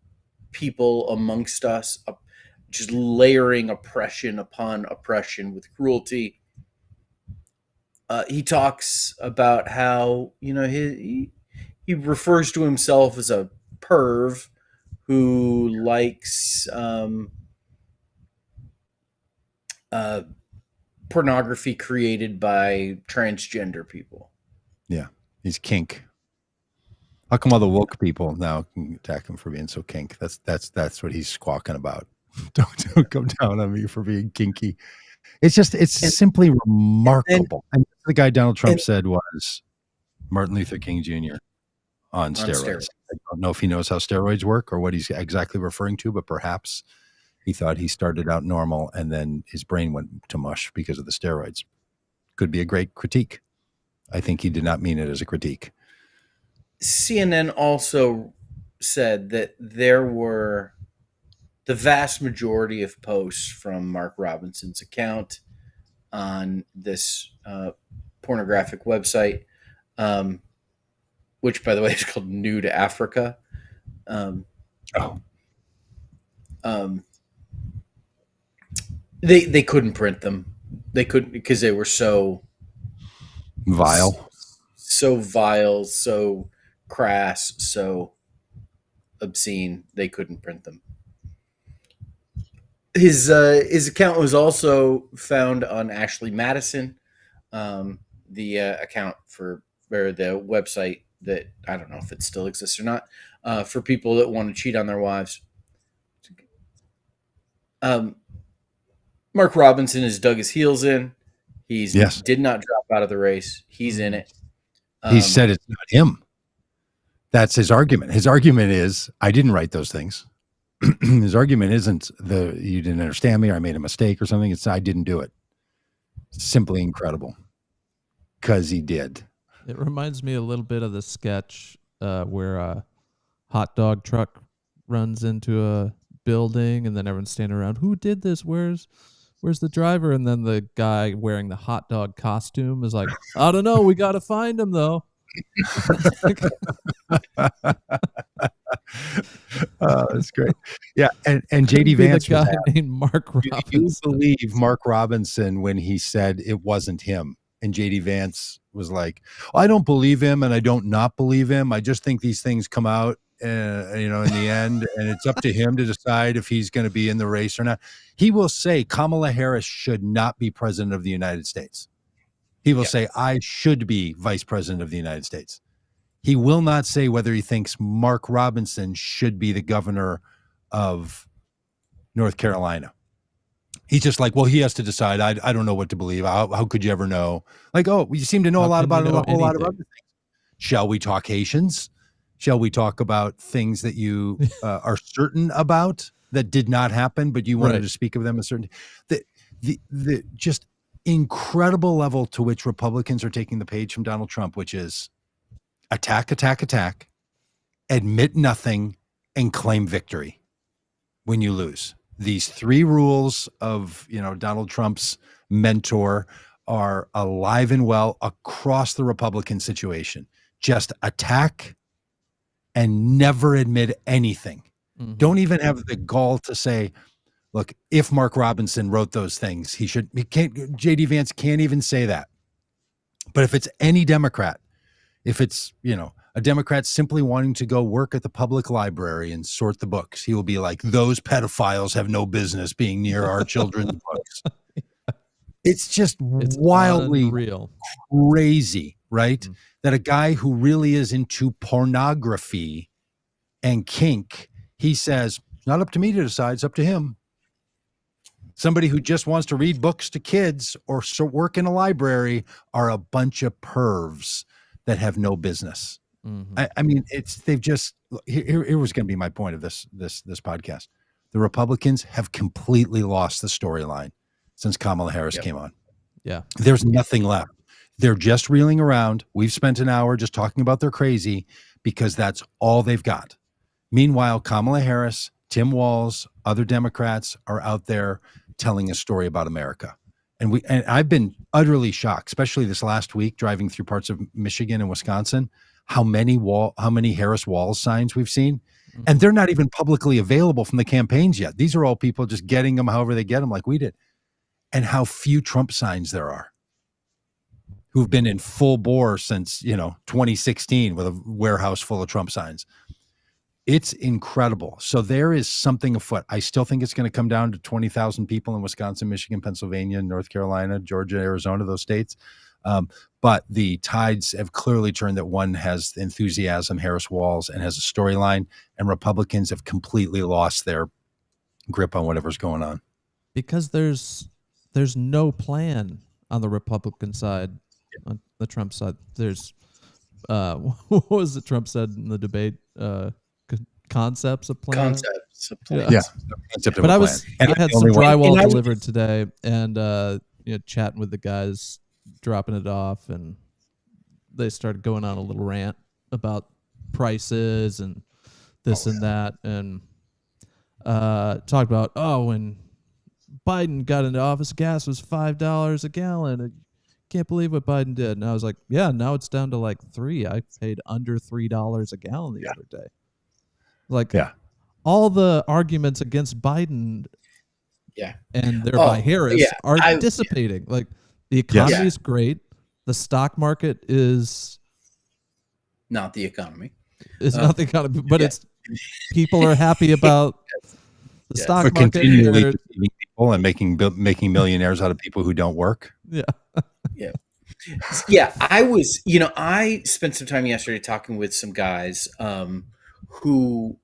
people amongst us, just layering oppression upon oppression with cruelty. He talks about how he refers to himself as a perv who likes pornography created by transgender people. Yeah, he's kink. How come all the woke people now can attack him for being so kink? That's what he's squawking about. Don't come down on me for being kinky. It's simply remarkable. And the guy Donald Trump said was Martin Luther King Jr. on steroids. I don't know if he knows how steroids work or what he's exactly referring to, but perhaps he thought he started out normal and then his brain went to mush because of the steroids. Could be a great critique. I think he did not mean it as a critique. CNN also said that there were the vast majority of posts from Mark Robinson's account on this pornographic website, which, by the way, is called Nude Africa. They couldn't print them. They couldn't because they were so vile, so crass, so obscene. They couldn't print them. His account was also found on Ashley Madison, the account or the website that I don't know if it still exists or not, for people that want to cheat on their wives. Mark Robinson has dug his heels in. Did not drop out of the race. He's in it. He said it's not him. That's his argument. His argument is, I didn't write those things. His argument isn't you didn't understand me or I made a mistake or something. It's I didn't do it. It's simply incredible. Because he did. It reminds me a little bit of the sketch where a hot dog truck runs into a building and then everyone's standing around. Who did this? Where's the driver? And then the guy wearing the hot dog costume is like, I don't know. We got to find him though. Oh, that's great. Yeah, and JD Vance, the guy named Mark Robinson. You believe Mark Robinson when he said it wasn't him, and JD Vance was like, I don't believe him, and I don't not believe him. I just think these things come out, in the end, and it's up to him to decide if he's going to be in the race or not. He will say Kamala Harris should not be president of the United States. He will say, I should be vice president of the United States. He will not say whether he thinks Mark Robinson should be the governor of North Carolina. He's just like, well, he has to decide. I don't know what to believe. How could you ever know? Like, oh, you seem to know a lot about a whole lot of other things. Shall we talk Haitians? Shall we talk about things that you are certain about that did not happen, but you wanted to speak of them as certain? The just incredible level to which Republicans are taking the page from Donald Trump, which is attack, admit nothing, and claim victory when you lose. These three rules of, Donald Trump's mentor are alive and well across the Republican situation. Just attack and never admit anything. Mm-hmm. Don't even have the gall to say, look, if Mark Robinson wrote those things, JD Vance can't even say that. But if it's any Democrat, if it's, a Democrat simply wanting to go work at the public library and sort the books, he will be like, those pedophiles have no business being near our children's books. It's just wildly unreal. Crazy, right? Mm-hmm. That a guy who really is into pornography and kink, he says, it's not up to me to decide, it's up to him. Somebody who just wants to read books to kids or work in a library are a bunch of pervs that have no business. Mm-hmm. I mean, here was going to be my point of this podcast. The Republicans have completely lost the storyline since Kamala Harris came on. Yeah. There's nothing left. They're just reeling around. We've spent an hour just talking about they're crazy because that's all they've got. Meanwhile, Kamala Harris, Tim Walz, other Democrats are out there telling a story about America. And I've been utterly shocked, especially this last week, driving through parts of Michigan and Wisconsin, how many Harris Walz signs we've seen. Mm-hmm. And they're not even publicly available from the campaigns yet. These are all people just getting them however they get them, like we did. And how few Trump signs there are who've been in full bore since, 2016 with a warehouse full of Trump signs. It's incredible. So there is something afoot. I still think it's going to come down to 20,000 people in Wisconsin, Michigan, Pennsylvania, North Carolina, Georgia, Arizona, those states. But the tides have clearly turned that one has enthusiasm, Harris Walls, and has a storyline, and Republicans have completely lost their grip on whatever's going on. Because there's no plan on the Republican side, on the Trump side. There's what was it Trump said in the debate? Concepts of plan. Concepts of plan. Yeah. Concept of But a I plan. was And I had the some only way- drywall And I was- delivered today, and chatting with the guys, dropping it off, and they started going on a little rant about prices and this and that, and talked about when Biden got into office, gas was $5 a gallon. I can't believe what Biden did. And I was like, yeah, now it's down to like $3. I paid under $3 a gallon the other day. Like, all the arguments against Biden, and thereby Harris are dissipating. Like, the economy is great. The stock market is not the economy. It's not the economy, but it's people are happy about the stock market. Continually deceiving people and making millionaires out of people who don't work. Yeah. I spent some time yesterday talking with some guys who,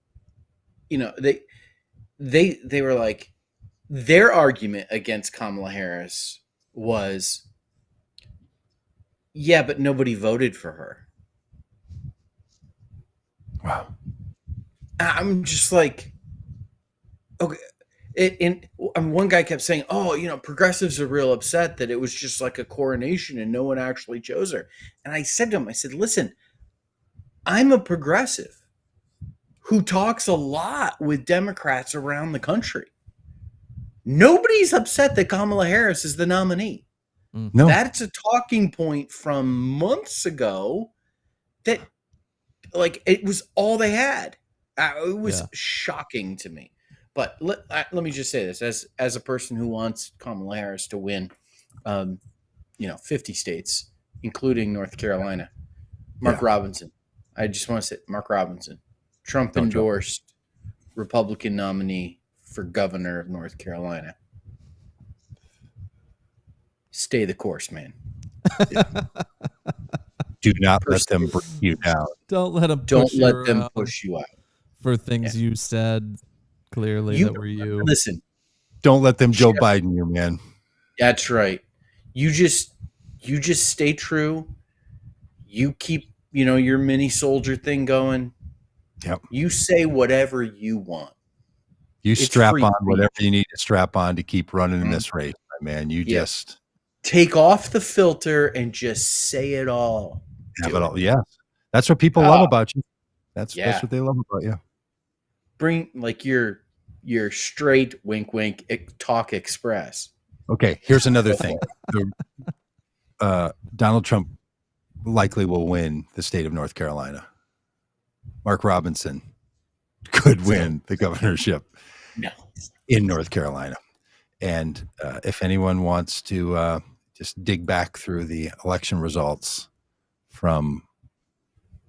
they were like, their argument against Kamala Harris was, but nobody voted for her. Wow. I'm just like, okay. One guy kept saying, progressives are real upset that it was just like a coronation and no one actually chose her. And I said to him, listen, I'm a progressive who talks a lot with Democrats around the country. Nobody's upset that Kamala Harris is the nominee. No. That's a talking point from months ago that, like, it was all they had. It was shocking to me. But let me just say this, as a person who wants Kamala Harris to win, 50 states, including North Carolina, Mark Robinson. I just want to say Mark Robinson, Trump endorsed Republican nominee for governor of North Carolina. Stay the course, man. Do not let them bring you down. Don't let them. Push you out for things you said. Clearly, that were you. Listen, don't let them Joe Biden you, man. That's right. You just stay true. You keep, your mini soldier thing going. Yep. You say whatever you want. You strap on whatever you need to strap on to keep running in this race, my man. You just take off the filter and just say it all. Have it all. Yes. That's what people love about you. That's what they love about you. Bring like your straight wink talk express. Okay, here's another thing. Donald Trump likely will win the state of North Carolina. Mark Robinson could win the governorship in North Carolina. And if anyone wants to just dig back through the election results from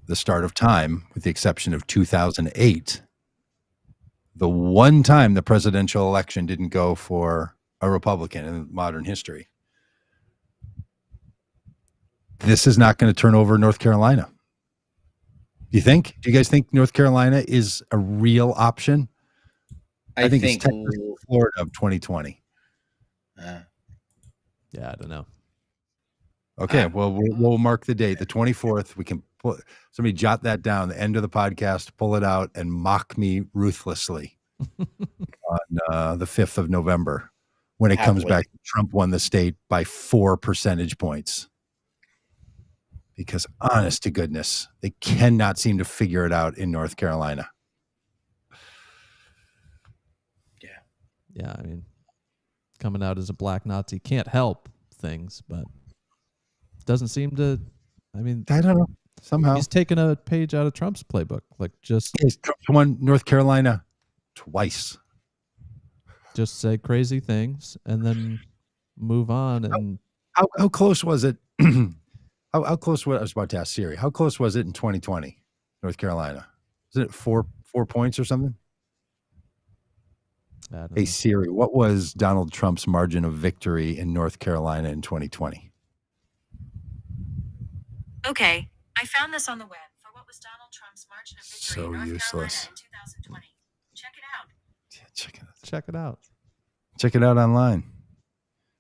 the start of time, with the exception of 2008, the one time the presidential election didn't go for a Republican in modern history. This is not going to turn over North Carolina. Do you guys think North Carolina is a real option? I think it's Texas, Florida of 2020. I don't know. Okay, well, we'll mark the date, the 24th. We can somebody jot that down, the end of the podcast, pull it out and mock me ruthlessly on the 5th of November when it comes back. Trump won the state by 4 percentage points. Because honest to goodness, they cannot seem to figure it out in North Carolina. Yeah. I mean, coming out as a black Nazi can't help things, but doesn't seem to. I mean, I don't know. Somehow he's taken a page out of Trump's playbook. Like Trump's won North Carolina twice. Just say crazy things and then move on. And how close was it? How close was I was about to ask Siri? How close was it in 2020, North Carolina? Was it 4 4 points or something? Hey, Siri, what was Donald Trump's margin of victory in North Carolina in 2020? Okay, I found this on the web. For what was Donald Trump's margin of victory So in North useless. Carolina in 2020? Check it out. Yeah, check it out. Check it out. Check it out online.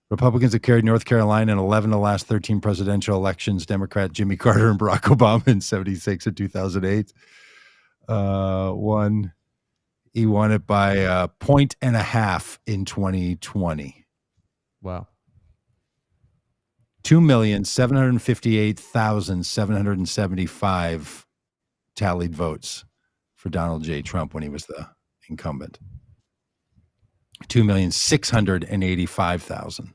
Republicans have carried North Carolina in 11 of the last 13 presidential elections. Democrat Jimmy Carter and Barack Obama in 76 and 2008. He won it by a point and a half in 2020. Wow. 2,758,775 tallied votes for Donald J. Trump when he was the incumbent. 2,685,000.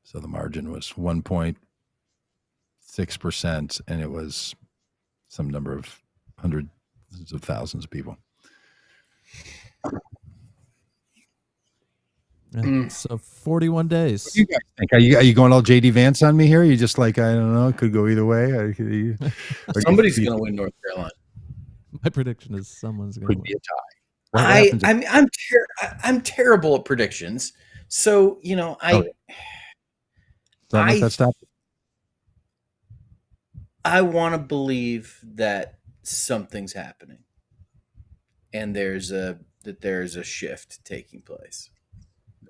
So the margin was 1.6%, and it was some number of hundreds of thousands of people. So 41 days. What do you guys think? Are you going all JD Vance on me here? You just like, I don't know, it could go either way. Somebody's going to win North Carolina. My prediction is someone's going to win. Be a tie. I'm terrible at predictions. So, Don't let that stop. I want to believe that something's happening, and there's a shift taking place.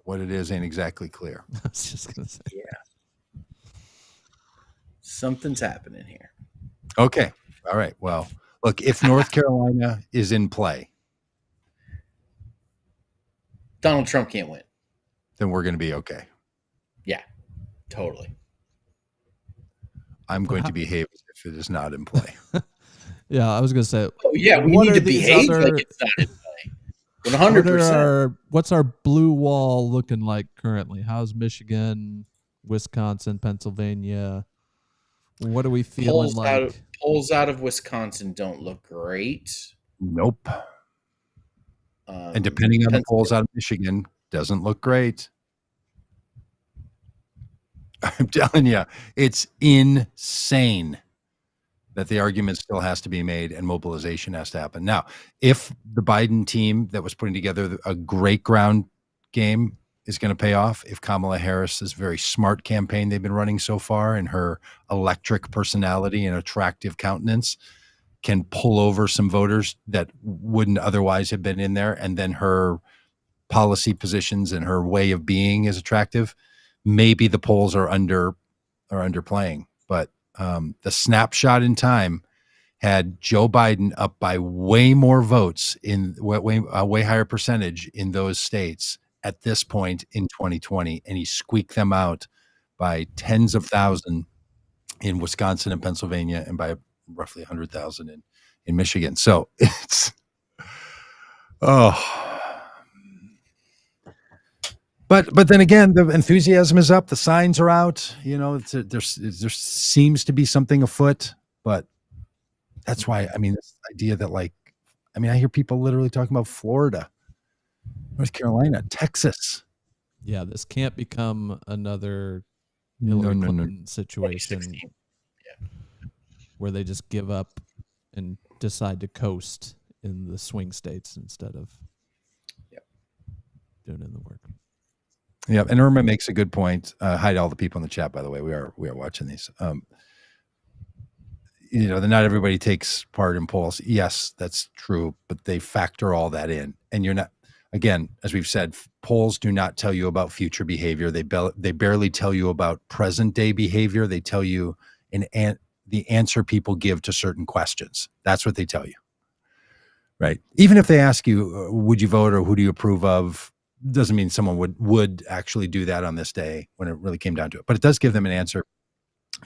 What it is ain't exactly clear. I was just going to say. Yeah. Something's happening here. Okay. All right. Well, look, if North Carolina is in play, Donald Trump can't win. then we're going to be okay. Yeah, totally. I'm going to behave as if it is not in play. Yeah, I was going to say. Oh, yeah, we need to behave like it's not in play. 100%. What's our blue wall looking like currently? How's Michigan, Wisconsin, Pennsylvania? What are we feeling like? Polls out of Wisconsin don't look great. Nope. And depending on the polls out of Michigan, doesn't look great. I'm telling you, it's insane that the argument still has to be made and mobilization has to happen. Now, if the Biden team that was putting together a great ground game is going to pay off, if Kamala Harris's very smart campaign they've been running so far and her electric personality and attractive countenance can pull over some voters that wouldn't otherwise have been in there, and then her policy positions and her way of being is attractive, maybe the polls are underplaying. But the snapshot in time had Joe Biden up by way more votes in way higher percentage in those states at this point in 2020, and he squeaked them out by tens of thousands in Wisconsin and Pennsylvania, and by roughly 100,000 in Michigan. So it's But then again, the enthusiasm is up. The signs are out. There seems to be something afoot. But that's why, this idea that I hear people literally talking about Florida, North Carolina, Texas. Yeah, this can't become another Hillary Clinton situation where they just give up and decide to coast in the swing states instead of doing in the work. Yeah, and Irma makes a good point. Hi to all the people in the chat, by the way. We are watching these. Not everybody takes part in polls. Yes, that's true, but they factor all that in. And you're not, again, as we've said, polls do not tell you about future behavior. They barely tell you about present day behavior. They tell you the answer people give to certain questions. That's what they tell you, right? Even if they ask you, would you vote or who do you approve of? Doesn't mean someone would actually do that on this day when it really came down to it. But it does give them an answer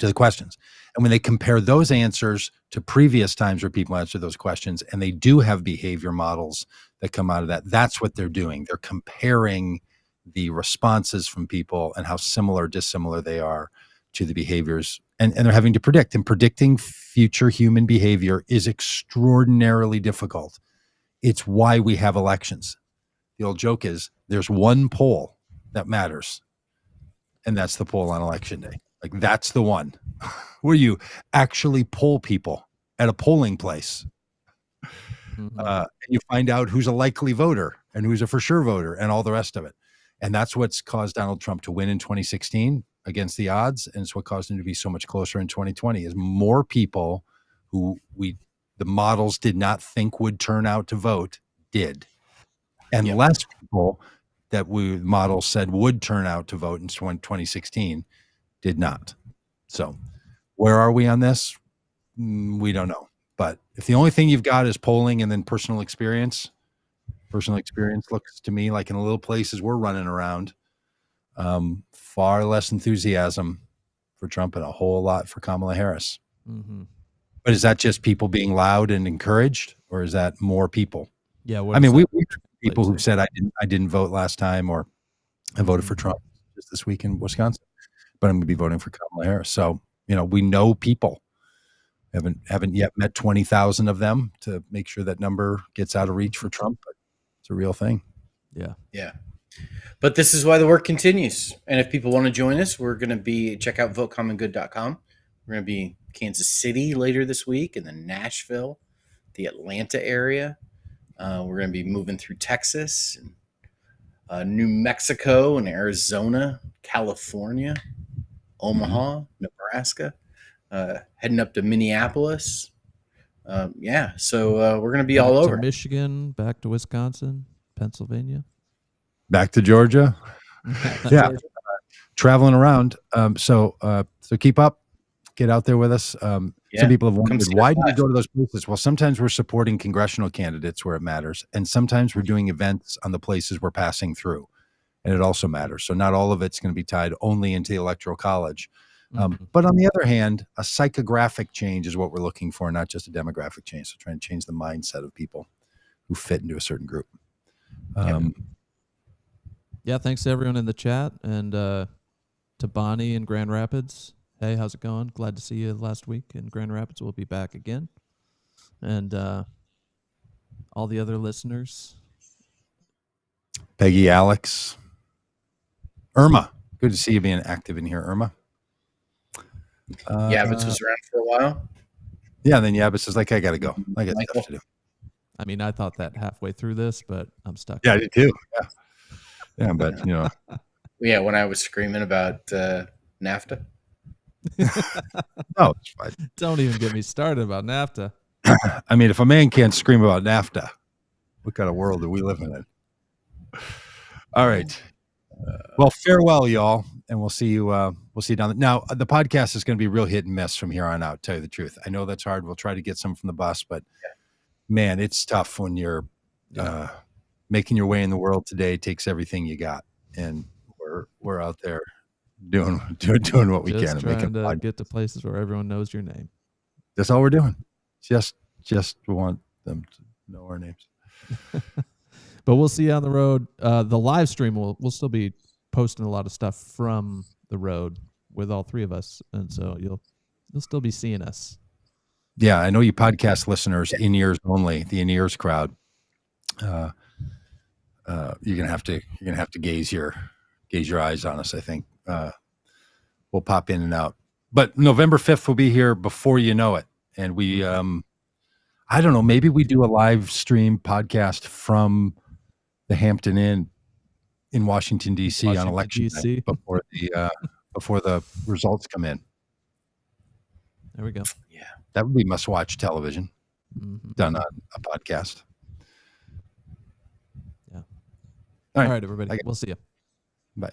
to the questions. And when they compare those answers to previous times where people answer those questions, and they do have behavior models that come out of that, that's what they're doing. They're comparing the responses from people and how similar or dissimilar they are to the behaviors. And they're having to predict. And predicting future human behavior is extraordinarily difficult. It's why we have elections. The old joke is there's one poll that matters, and that's the poll on election day. Like, that's the one where you actually poll people at a polling place. And you find out who's a likely voter and who's a for sure voter and all the rest of it. And that's what's caused Donald Trump to win in 2016 against the odds. And it's what caused him to be so much closer in 2020 is more people who the models did not think would turn out to vote did. And less people that models said would turn out to vote in 2016 did not. So where are we on this? We don't know. But if the only thing you've got is polling and then personal experience looks to me like in the little places we're running around, far less enthusiasm for Trump and a whole lot for Kamala Harris. But is that just people being loud and encouraged, or is that more people? Yeah. I mean, we people who said I didn't vote last time, or I voted for Trump just this week in Wisconsin, but I'm going to be voting for Kamala Harris. So, we know people. Haven't yet met 20,000 of them to make sure that number gets out of reach for Trump, but it's a real thing. Yeah. But this is why the work continues. And if people want to join us, we're going to check out votecommongood.com. We're going to be in Kansas City later this week, and then Nashville, the Atlanta area. We're going to be moving through Texas, and New Mexico, and Arizona, California, Omaha, Nebraska, heading up to Minneapolis. So we're going to be all over. Michigan, back to Wisconsin, Pennsylvania. Back to Georgia. Traveling around. So keep up. Get out there with us. Some people have wondered, why do we go to those places? Well, sometimes we're supporting congressional candidates where it matters, and sometimes we're doing events on the places we're passing through, and it also matters. So not all of it's going to be tied only into the Electoral College. But on the other hand, a psychographic change is what we're looking for, not just a demographic change. So trying to change the mindset of people who fit into a certain group. Thanks to everyone in the chat, and to Bonnie in Grand Rapids. Hey, how's it going? Glad to see you last week in Grand Rapids. We'll be back again. And all the other listeners. Peggy, Alex, Irma. Good to see you being active in here, Irma. Yabbits was around for a while. Yeah, then Yabbits is like, I got to go. I got stuff to do. I mean, I thought that halfway through this, but I'm stuck. Yeah, I did too. Yeah, but, Yeah, when I was screaming about NAFTA. No, it's fine. Don't even get me started about NAFTA. I mean, if a man can't scream about NAFTA, what kind of world are we living in? All right. Well, farewell, y'all, and we'll see you. We'll see you down there. Now, the podcast is going to be real hit and miss from here on out. Tell you the truth, I know that's hard. We'll try to get some from the bus, but man, it's tough when you're making your way in the world today. It takes everything you got, and we're out there doing what we can, and trying to get to places where everyone knows your name. That's all we're doing. Just want them to know our names. But we'll see you on the road. The live stream we'll still be posting a lot of stuff from the road with all three of us, and so you'll still be seeing us. Yeah, I know you podcast listeners, in ears only, the in ears crowd. You're gonna have to gaze your eyes on us. I think we'll pop in and out, but November 5th will be here before you know it, and we I don't know, maybe we do a live stream podcast from the Hampton Inn in Washington D.C. on election night before the results come in. There we go. Yeah, that would be must-watch television done on a podcast. Yeah. All right, everybody. We'll see you. Bye.